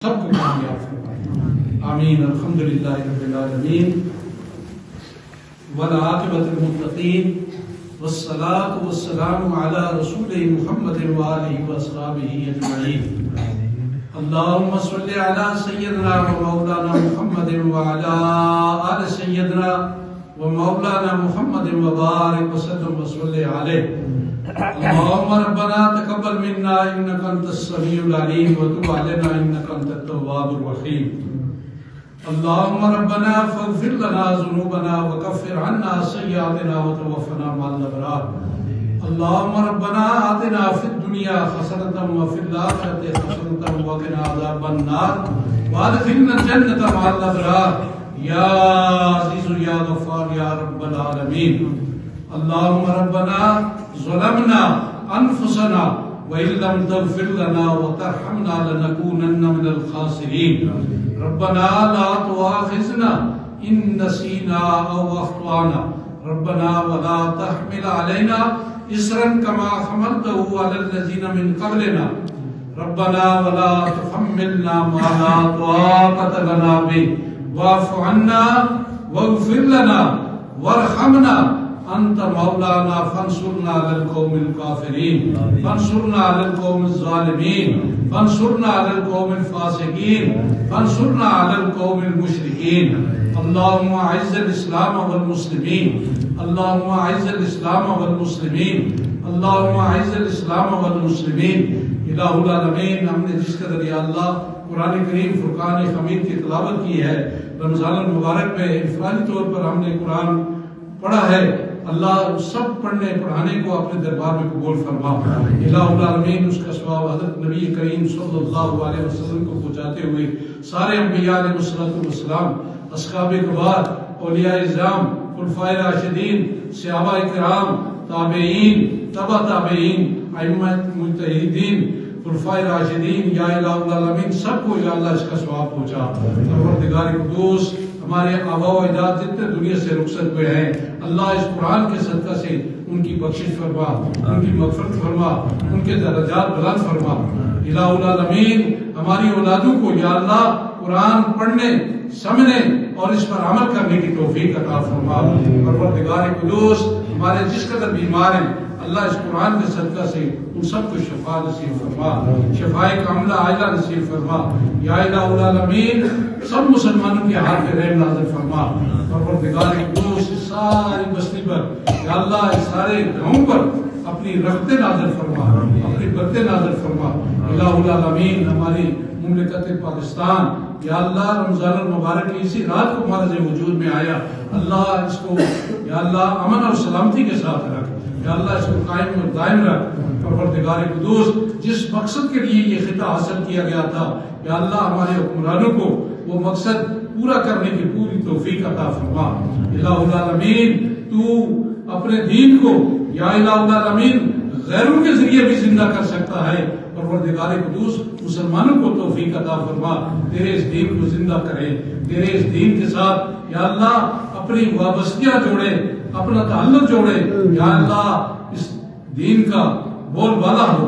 سب کو کامیاب فرمائے آمین الحمدللہ رب العالمین والعاقبۃ للمتقین والصلاة والسلام علی رسول محمد وآلہ واصحابہ اجمعین اللہم صلی علی سیدنا و مولانا محمد وعلی آل سیدنا و مولانا محمد وبارک وسلم وصلی علیہ اللهم ربنا تقبل منا انك انت السميع العليم وتب علينا انك انت التواب الرحيم اللهم ربنا فاغفر لنا ذنوبنا وكفر عنا سيئاتنا وتوفنا مع الابرار اللهم ربنا آتنا في الدنيا حسنة وفي الآخرة حسنة وقنا عذاب النار وادخلنا الجنة مع الابرار يا عزيز يا غفار يا رب العالمين اللهم ربنا ظلمنا انفسنا وان لم تغفر لنا وترحمنا لنكونن من الخاسرين ربنا لا تؤاخذنا ان نسينا او اخطانا ربنا ولا تحمل علينا اصرا كما حملته على الذين من قبلنا ربنا ولا تحملنا ما لا طاقة لنا به واعف عنا واغفر لنا وارحمنا انت مولانا فانصرنا على القوم الكافرين فانصرنا على القوم الظالمين فانصرنا على القوم الفاسقين فانصرنا على القوم المشركين اللهم اعز الاسلام والمسلمين اللهم اعز الاسلام والمسلمين اللهم اعز الاسلام والمسلمين الہ العالمین ہم نے جس قدر یا اللہ قرآن کریم فرقان حمید کی تلاوت کی ہے رمضان المبارک میں انفرادی طور پر ہم نے قرآن پڑھا ہے اللہ سب پڑھنے پڑھانے کو اپنے دربار میں قبول فرما الہ العالمین اس کا ثواب حضرت نبی کریم صلی اللہ علیہ وسلم کو پہنچاتے ہوئے سارے انبیاء علیہ السلام اصحاب کبار اولیاء اعظام خلفائے راشدین صحابہ کرام تابعین تبع تابعین ائمہ مجتہدین خلفائے راشدین یا الہ العالمین سب کو یا اللہ اس کا ثواب پہنچا پروردگار قدوس ہمارے آباء و اجداد جتنے دنیا سے رخصت ہوئے ہیں اللہ اس قرآن کے صدقہ سے ان کی بخشش فرما ان کی مغفرت فرما ان کے درجات بلند فرما الہ العالمین ہماری اولادوں کو یا اللہ قرآن پڑھنے سمجھنے اور اس پر عمل کرنے کی توفیق عطا فرما پروردگار قدوس ہمارے جس قدر بیمار ہیں اللہ اس قرآن کے صدقہ سے ان سب کو شفا نصیب فرما شفائے کاملہ عاجلہ نصیب فرما یا الہ العالمین سب مسلمانوں کے حال پہ رحم نازل فرما پروردگار قدوس ساری بستی پر یا اللہ اس سارے گاؤں پر اپنی رحمتیں نازل فرما اپنی برکتیں نازل فرما الہ العالمین ہماری مملکت پاکستان یا اللہ رمضان المبارک کی اسی رات کو معرض وجود میں آیا اللہ اس کو یا اللہ امن اور سلامتی کے ساتھ رکھ یا اللہ اس کو قائم اور دائم رکھ پروردگار قدوس جس مقصد کے لیے یہ خطہ حاصل کیا گیا تھا یا اللہ ہمارے حکمرانوں کو وہ مقصد پورا کرنے کی پوری توفیق عطا فرما الہ العالمین تو اپنے دین کو یا الہ العالمین غیروں کے ذریعے بھی زندہ کر سکتا ہے پروردگار قدوس مسلمانوں کو توفیق عطا فرما تیرے اس دین کو زندہ کرے تیرے اس دین کے ساتھ یا اللہ اپنی وابستیاں جوڑے اپنا تعلق جوڑے یا اللہ اس دین کا بول بالا ہو